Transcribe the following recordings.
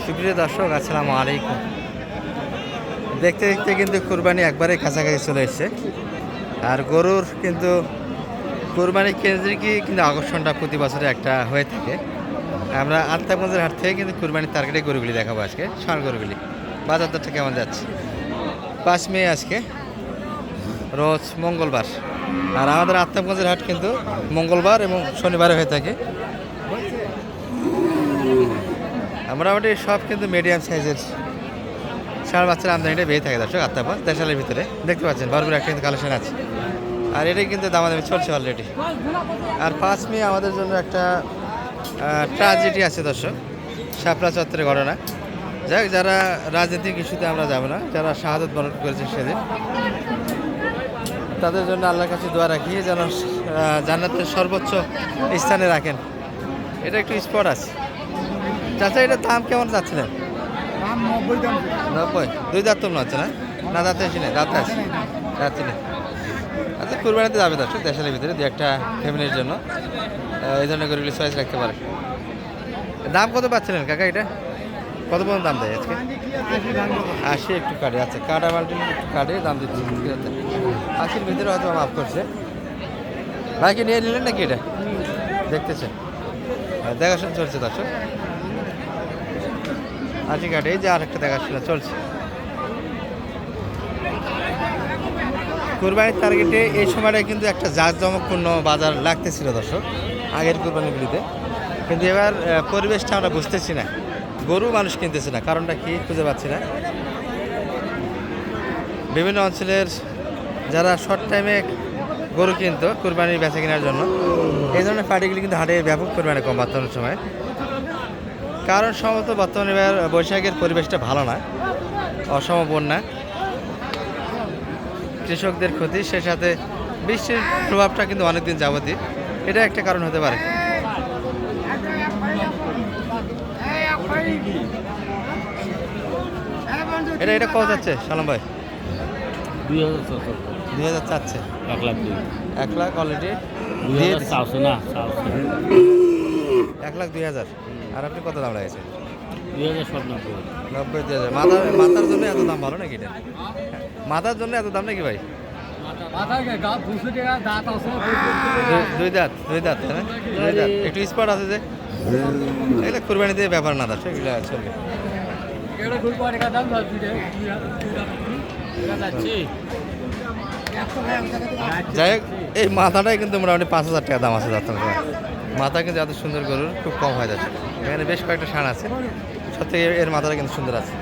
সুপ্রিয় দর্শক, আসসালামু আলাইকুম। দেখতে দেখতে কিন্তু কুরবানি একবারে কাছাকাছি চলে এসছে। আর গরুর কিন্তু কুরবানি কেন্দ্রিকই কিন্তু আকর্ষণটা প্রতি বছরে একটা হয়ে থাকে। আমরা আত্মাগঞ্জের হাট থেকে কিন্তু কুরবানির টার্গেটে গরুগুলি দেখাবো আজকে, ষাঁড় গরুগুলি। বাজার দরটা কেমন যাচ্ছে? 5 মে আজকে, রোজ মঙ্গলবার। আর আমাদের আত্মাগঞ্জের হাট কিন্তু মঙ্গলবার এবং শনিবারে হয়ে থাকে। মোটামুটি সব কিন্তু মিডিয়াম সাইজের ষাঁড় বাচ্চার আমদানিটা বেড়ে থাকে দর্শক। আত্মাগঞ্জ দেশালের ভিতরে দেখতে পাচ্ছেন ভরপুর একটা কিন্তু কালেকশন আছে। আর এটাই কিন্তু দামাদামি চলছে অলরেডি। আর 5 মে আমাদের জন্য একটা ট্র্যাজেডি আছে দর্শক, শাপলা চত্বরে ঘটনা। যাই হোক, যারা রাজনীতিক ইস্যুতে আমরা যাব না, যারা শাহাদত বরণ করেছে সেদিন, তাদের জন্য আল্লাহর কাছে দোয়া রাখি যেন জান্নাতের সর্বোচ্চ স্থানে রাখেন। এটা একটু স্পট আছে। চাচা, এটার দাম কেমন চাচ্ছিলেন? 90। 2 দাঁত তো মনে হচ্ছে না? না, দাঁতে আসি না, দাঁতে আসি, যাচ্ছি না। আচ্ছা, কুরবানিতে যাবে দর্শক, দেশের ভিতরে দু একটা ফ্যামিলির জন্য এই ধরনের গরুগুলি চয়েস রাখতে পারে। দাম কত পাচ্ছিলেন কাকা? এটা কত পর্যন্ত দাম দেয় আজকে? 80 একটু কাটে। আচ্ছা, কাটা মাল্টি একটু কাটে দাম দিচ্ছি। 80-র ভিতরে হয়তো মাফ করছে। ভাইকে নিয়ে নিলেন নাকি? এটা দেখতেছেন, দেখাশোনা চলছে দর্শক। 80 কাটে। এই যে আরেকটা দেখাশোনা চলছে। কুরবানির টার্গেটে এই সময়টা কিন্তু একটা জাঁকজমকপূর্ণ বাজার লাগতেছিল দর্শক আগের কুরবানিগুলিতে, কিন্তু এবার পরিবেশটা আমরা বুঝতেছি না। গরু মানুষ কিনতেছে না, কারণটা কি খুঁজে পাচ্ছি না। বিভিন্ন অঞ্চলের যারা শর্ট টাইমে গরু কিনতো কুরবানির বেচা কেনার জন্য, এই ধরনের পার্টিগুলি কিন্তু হাটে ব্যাপক পরিমাণে কম বর্তমান সময়। কারণ সম্ভবত বর্তমানে এবার বৈশাখের পরিবেশটা ভালো না, অসম বন্যা, কৃষকদের ক্ষতি, সে সাথে বৃষ্টির প্রভাবটা কিন্তু অনেকদিন যাবতই। এটা একটা কারণ হতে পারে। এটা কত যাচ্ছে সালাম ভাই? 2000 চাচ্ছে। 1 লাখ অলরেডি দিয়ে দিচ্ছে না। 1,02,000। আর আপনি কত দাম লাগাইছেন? 90। 2000। মাথার জন্য এত দাম ভালো নাকি? এটা মাথার জন্য এত দাম নাকি ভাই? 2 দাঁত। তাই না? 2 দাঁত একটু স্পট আছে যে, এগুলো কুরবানিতে ব্যাপার না দর্শক, এগুলো চলবে। যাই হোক, এই মাথাটাই কিন্তু মোটামুটি 5,000 টাকা দাম আছে যাত্রা। মাথা কিন্তু এত সুন্দর গরুর খুব কম হয় যাচ্ছে। এখানে বেশ কয়েকটা ষাঁড় আছে, সব থেকে এর মাথাটা কিন্তু সুন্দর আছে।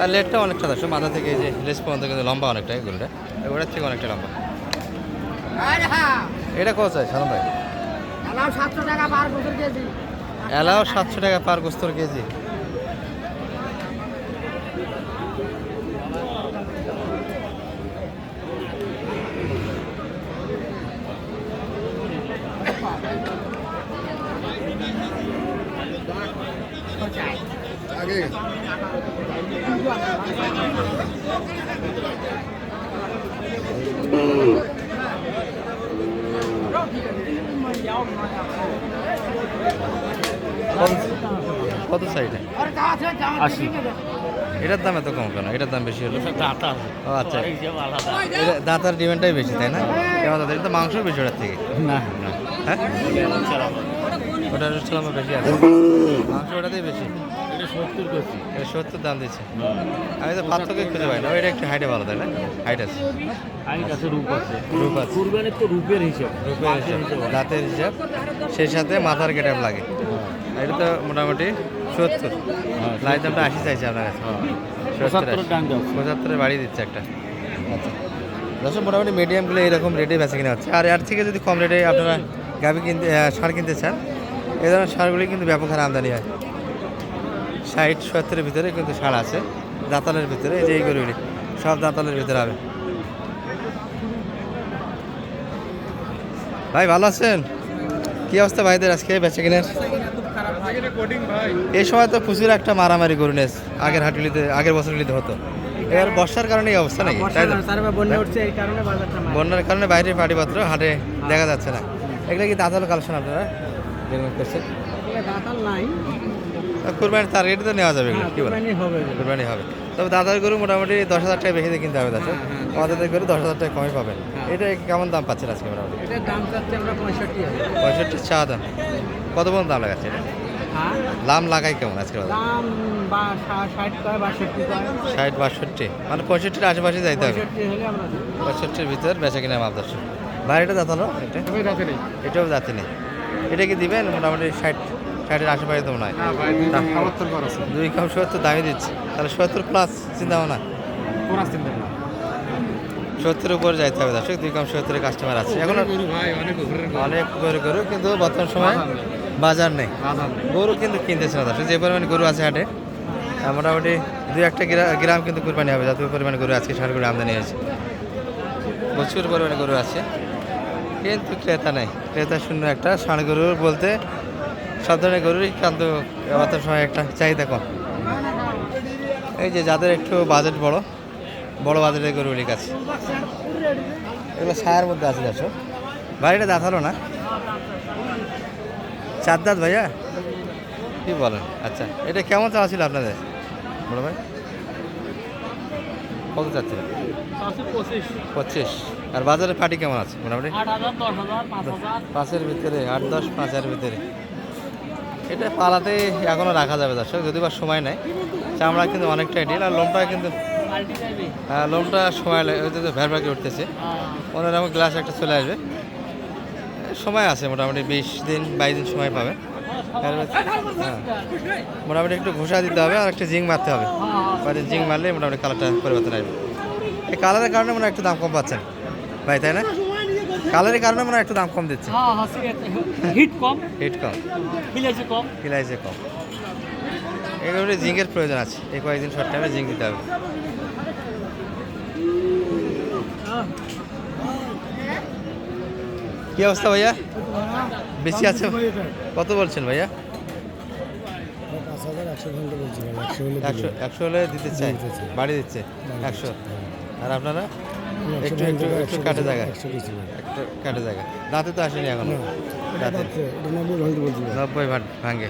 আর লেটটা অনেকটা দর্শক, মাথা থেকে যে লেস পর্যন্ত কিন্তু লম্বা অনেকটাই গরুটা, ওটার থেকে অনেকটা লম্বা। এটা কত চাই সালাম ভাই? এলাও 700 টাকা পার গোস্তর কেজি। কত সাইড? 80। এটার দাম এত কম কেন? এটার দাম বেশি হলো? ও আচ্ছা, দাঁতার ডিমান্ডটাই বেশি, তাই না? এটা তো মাংস বেশি ওটার থেকে। না, হ্যাঁ, ওটার সালামা বেশি আছে, মাংস ওটাতেই বেশি। এটা 70 দাম দিচ্ছে। আমি তো পার্থক্য খুঁজে পাই না। এটা একটু হাইটে ভালো, তাই না? হাইট আছে, রূপ আছে। রূপের হিসাব, দাঁতের হিসাব, সেই সাথে মাথার গেট আপ লাগে। এটা তো মোটামুটি 70। লাইট দামটা 80 চাইছে আপনার কাছে। 75 বাড়িয়ে দিচ্ছে একটা। আচ্ছা দর্শক, মোটামুটি মিডিয়ামগুলো এরকম রেটে বেচা কিনা হচ্ছে। আর এর থেকে যদি কম রেটে আপনারা গাভী কিনতে ষাঁড় কিনতে চান, এই ধরনের ষাঁড়গুলি কিন্তু ব্যাপক হারে আমদানি হয়। 60-70-এর ভিতরে কিন্তু ষাঁড় আছে দাঁতালের ভিতরে। এই যে এই গরুগুলি সব দাঁতালের ভিতরে হবে। ভাই ভালো আছেন? কি অবস্থা ভাইদের আজকে বেচা কিনার? এই সময় তো প্রচুর একটা মারামারি গরু নেস আগের হাটগুলিতে, আগের বছরগুলিতে হতো। এবার বর্ষার কারণে এই অবস্থা নাকি? বন্যার কারণে বাইরের পাটিপত্র হাটে দেখা যাচ্ছে না। এগুলো কি দাঁতাল কালেকশন আপনারা যেগুলো করছেন? কুরবানির টার্গেট তো নেওয়া যাবে এগুলো কি বলে কুরবানি হবে। কুরবানি হবে। তবে দাদার গরু মোটামুটি 10,000 টাকা বেশি দিয়ে কিনতে হবে দর্শক। হ্যাঁ। আমাদের গরু 10,000 টাকা কমই পাবেন। হ্যাঁ। এটা কেমন দাম পাচ্ছেন আজকে মোটামুটি? এটার দাম চাচ্ছি আমরা 65,000। 65 চা দাম। কত পর্যন্ত দাম লাগাচ্ছে এটা? হ্যাঁ দাম লাগাই কেমন আজকে বাজারে? দাম 60 কয় 62 কয় 60 62 মানে 65-এর আশেপাশে যাইতে হবে। 65 হলে আমরা দিই। 65-এর ভিতর বেচা কিনা মাপ দর্শক। বাইরেটা দাঁতালো এটা? তবে রাতে নেই। এটাও যাচ্ছে নেই। এটা কি দিবেন মোটামুটি 60-এর আশেপাশে তো মনে হয়। হ্যাঁ ভাই 2 কর আছে। 2 কম 70 দামই দিচ্ছে, তাহলে 70 প্লাস চিন্তা ভাবনা। কোন চিন্তা না। 70-এর উপরে যাইতে হবে দর্শক। 2 কম 70-এর কাস্টমার আছে এখন। গরু ভাই অনেক উপরের গরু। অনেক গরু কিন্তু বর্তমান সময় বাজার নেই। বাজার নেই। গরু কিন্তু কিনতেছে না দর্শক। যে পরিমাণে গরু আছে হাটে মোটামুটি 2-1টা গ্রাম কিন্তু কুরবানি হবে। যত পরিমাণে গরু আজকে ষাঁড় গরু আমদানি হয়েছে, প্রচুর পরিমাণে গরু আছে কিন্তু ক্রেতা নেই। ক্রেতা শূন্য একটা। ষাঁড় গরু বলতে সব ধরনের গরুরই কিন্তু বর্তমান সময় একটা চাহিদা কম। এই যে যাদের একটু বাজেট বড় বাজেটের গরুগুলির কাছে এগুলো ছায়ার মধ্যে আছে দর্শক। বাড়িটা দেখালো না, 4 দাঁত ভাইয়া কি বলেন? আচ্ছা, এটা কেমন চাওয়া ছিল আপনাদের বড় ভাই? কত চাচ্ছিলেন? 25। আর বাজারে পাটি কেমন আছে মোটামুটি? 8,000 10,000 5,000 5-এর ভিতরে 8 10 5-এর ভিতরে। এটা পালাতে এখনও রাখা যাবে দর্শক, যদি বা সময় নেয়। চামড়া কিন্তু অনেকটাই ঢিল আর লোমটা কিন্তু পাল্টি যাবে। লোমটা সময় লাগে। ওই যে ভ্যারভাকে উঠতেছে, অন্যরকম গ্লাস একটা চলে আসবে। সময় আছে মোটামুটি 20 দিন 22 দিন সময় পাবে। হ্যাঁ, মোটামুটি একটু ঘষা দিতে হবে আর একটা জিং মারতে হবে। বাড়ির জিং মারলে মোটামুটি কালারটা পরিবর্তন আসবে। এই কালারের কারণে মনে হয় একটু দাম কম পাচ্ছেন ভাই, তাই না? কালারের কারণে মনে হয় একটু দাম কম দিচ্ছে। হিট কম, হিট কম, ফিলাইছে কম। খিলাইছে কম। এগুলো জিঙ্কের প্রয়োজন আছে। এই কয়েকদিন শর্ট টাইমে জিঙ্ক দিতে হবে। কি অবস্থা ভাইয়া? বেশি আছে? কত বলছেন ভাইয়া? 100 হলে দিতে চাই, বাড়ি দিচ্ছে 100। আর আপনারা একটু একটু একটু কাটে জায়গা, একটু কাটে জায়গা। দাঁতে তো আসেনি এখনো। দাঁতে 90 ভাঙে।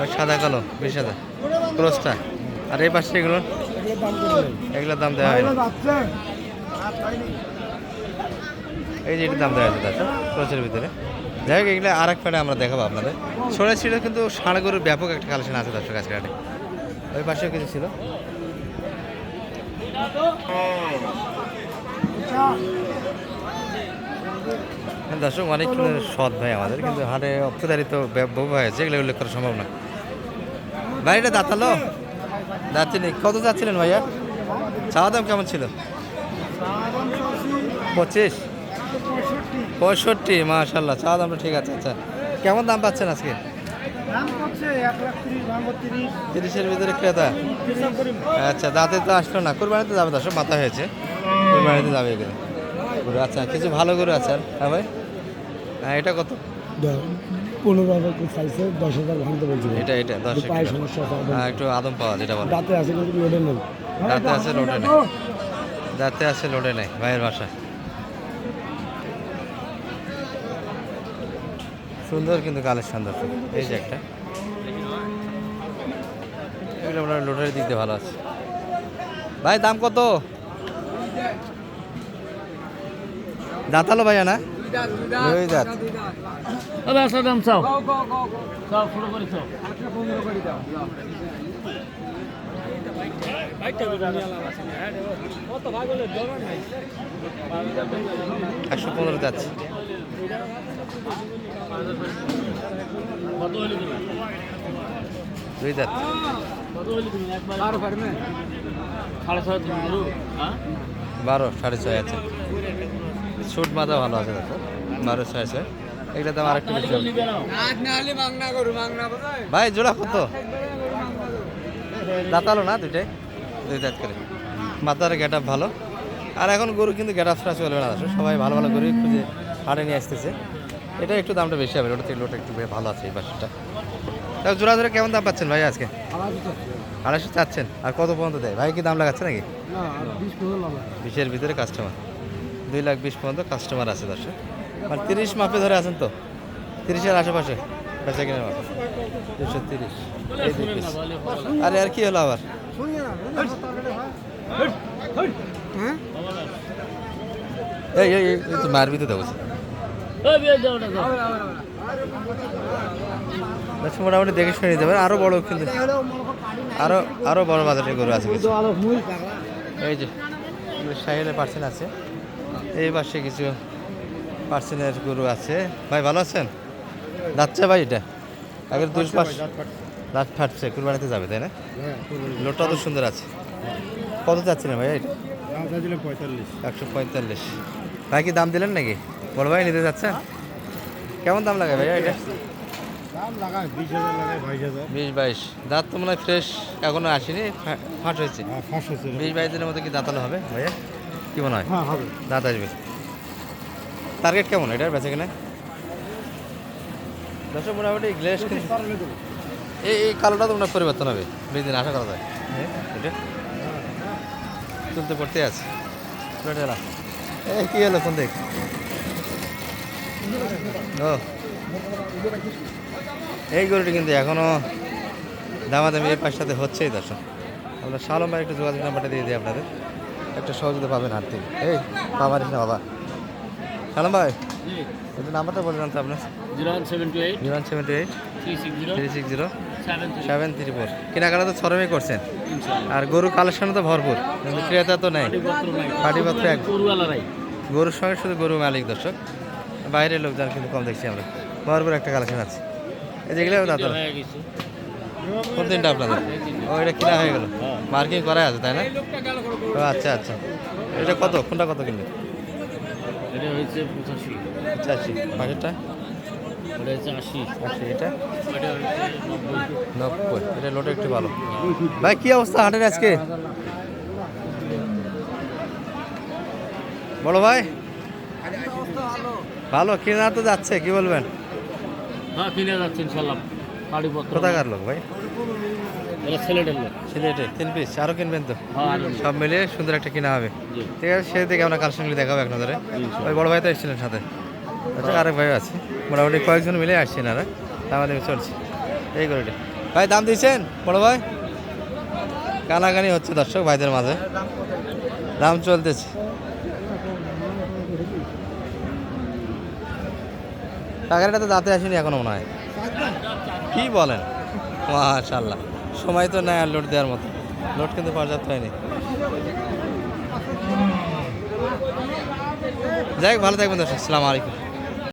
ওই সাদা কালো 20,000 ক্রসটা। আর এই পাশে এগুলোর দাম দেওয়া হয় না। এই যে এটার দাম দেওয়া হয়েছে তার ক্রসের ভিতরে। যাই হোক, এগুলো আর এক পাটে আমরা দেখাবো আপনাদের। ছোড়া ছিল কিন্তু ষাঁড় গরুর ব্যাপক একটা কালেকশন আছে দর্শক আজকে হাটে। ওই পাশেও কিছু ছিল। দর্শক অনেক সৎ ভাই আমাদের, কিন্তু হাটে অপ্রতারিত বহু হয়েছে, এগুলো উল্লেখ করা সম্ভব না। বাড়িটা দাঁতালো যাচ্ছিনি? কত যাচ্ছিলেন ভাইয়া? চাওয়া দাম কেমন ছিল? 25 65 মাশাল্লাহ, চাওয়া দামটা ঠিক আছে। আচ্ছা, কেমন দাম পাচ্ছেন আজকে? 30-এর ভিতরে ক্রেতা। আচ্ছা, দাঁতে তো আসলো না, কুরবানিতে যাবে দর্শক, মাথা হয়েছে, কুরবানিতে যাবে এগুলো গরু। আচ্ছা, কিছু ভালো গরু আছে? হ্যাঁ ভাই, হ্যাঁ এটা কত? 15,000 চাইছে, 10,000 ভাঙতে বলছিল। এটা 10 পায়ে সমস্যা আছে, একটু আদম পাওয়া যেটা বলে। দাঁতে আছে কিন্তু লোডে নেই। দাঁতে আছে লোডে নেই, দাঁতে আছে লোডে নেই ভাইয়ের বাসা। সুন্দর কিন্তু কালেকশন দর্শক। এই যে একটা, এগুলো আমরা লোডের দিক দিয়ে ভালো আছে। ভাই দাম কত? দাঁতালো ভাইয়া না? দুই দাঁত। দাম চাও চাও শুরু করি চাও 115 যাচ্ছে। দুই দাঁত। 12 6.5 আছে। শুট মাথা ভালো আছে দেখো, 12 6.5। এগুলো দাম আরেকটু বেশি হবে। ভাই জোড়া কত? দাঁতালো না দুইটাই? দুই দাঁত করে। মাথার গেট আপ ভালো। আর এখন গরু কিন্তু গেট আপ ছাড়া চলবে না, সবাই ভালো ভালো গরু খুঁজে হাটে নিয়ে আসতেছে। এটা একটু দামটা বেশি হবে, ওটা থেকে লোটা একটু ভালো আছে এই পাশটা। তাহলে জোড়া জোড়া কেমন দাম পাচ্ছেন ভাই আজকে? 250 চাচ্ছেন। আর কত পর্যন্ত দেয় ভাই? কি দাম লাগাচ্ছে নাকি? 20-এর ভিতরে কাস্টমার, 2,20,000 পর্যন্ত কাস্টমার আছে দর্শক। মানে 30 মাপে ধরে আছেন তো, 30-এর আশেপাশে। বেচা কিনা মাল 230 এই 2 পিস। আরে আর কি হলো আবার? এই এই এই তো মারবি তো দেবো। আচ্ছা মোটামুটি দেখে শুনে নিতে পারে। আরও বড় কিন্তু আরও বড় বাজারের গরু আছে কিছু। এই যে সাহেলের পার্সেন্ট আছে, এই পাশে কিছু পার্সেন্টের গরু আছে। ভাই ভালো আছেন? যাচ্ছে ভাই এটা আগের 2 পাশ দাঁত ফাটছে, কুরবানিতে যাবে তাই না? লোটটা তো সুন্দর আছে। কত চাচ্ছিলেন ভাই এটা? 145। ভাই কি দাম দিলেন নাকি? বড় ভাই নিতে যাচ্ছেন? কেমন দাম লাগে ভাইয়া এটা? 20-22 দাঁত তো মনে হয় ফ্রেশ এখনো আসেনি, ফাট হয়েছে। 20-22 দিনের মতো কি দাঁতালো হবে ভাইয়া? কি মনে হয়? দাঁত আসবে। টার্গেট কেমন এটার বেচা কিনা? দর্শক মোটামুটি গ্লেস এই কালোটা তো মনে হয় পরিবর্তন হবে, বেশি দিন আশা করা যায়। এটা চলতে পড়তে আছে। এই কি হলো কোন দেখ? ও এই গরুটি কিন্তু এখনো দামাদামি এই পাশটাতে হচ্ছেই। দর্শক আমরা শালম ভাই একটু যোগাযোগ নাম্বারটা দিয়ে দিই আপনাদের, একটা সহযোগিতা পাবেন হাত থেকে। এই পাবারিস না বাবা। শালম ভাই একটু নাম্বারটা বলে জানতো আপনার? 0178 360 734। কেনাকাটা তো ছরমে করছেন, আর গরু কালেকশন তো ভরপুর, কিন্তু ক্রেতা তো নেই। পাটিপত্র এক গরুর সঙ্গে শুধু গরু মালিক। দর্শক বাইরের লোকজন কিন্তু কম দেখছি আমরা, ভরপুর একটা কালেকশন আছে। এই যেগুলো দাদা কোন দিনটা আপনাদের? ও এটা কিনা হয়ে গেল, মার্কিং করা আছে তাই না? ও আচ্ছা আচ্ছা। এটা কত, কোনটা কত কিনবে? এটা হচ্ছে 85। পাশেরটা? ওটা হচ্ছে 80। এটা এটা হচ্ছে 90। এটা লোটা একটু ভালো। ভাই কি অবস্থা হাটের আজকে? বড় ভাই ভালো কিনা তো যাচ্ছে, কি বলবেন? হ্যাঁ কিনে যাচ্ছে ইনশাল্লাহ। পাটিপত্র কোথাকার লোক ভাই? এটা ছেলেটার লোক। সিলেটে 3 পিস আরও কিনবেন তো? হ্যাঁ সব মিলিয়ে সুন্দর একটা কিনা হবে। জি। ঠিক আছে, সে দেখে আমরা কালেকশনগুলি দেখাবো এক নজরে। ওই বড় ভাই তো এসেছিলেন সাথে, আচ্ছা আরেক ভাই আছে। মোটামুটি কয়েকজন মিলে আসছেন আর আমাদের চলছে এই গরুটি। ভাই দাম দিয়েছেন বড় ভাই? কানাকানি হচ্ছে দর্শক ভাইদের মাঝে, দাম চলতেছে। টাকাটা তো দাঁতে আসেনি এখনো মনে হয়। কি বলেন? মাশাআল্লাহ, সময় তো নাই আর লোড দেওয়ার মতো। লোড কিন্তু পর্যাপ্ত হয়নি। যাই হোক, ভালো থাকবেন দর্শক। আসসালামু আলাইকুম।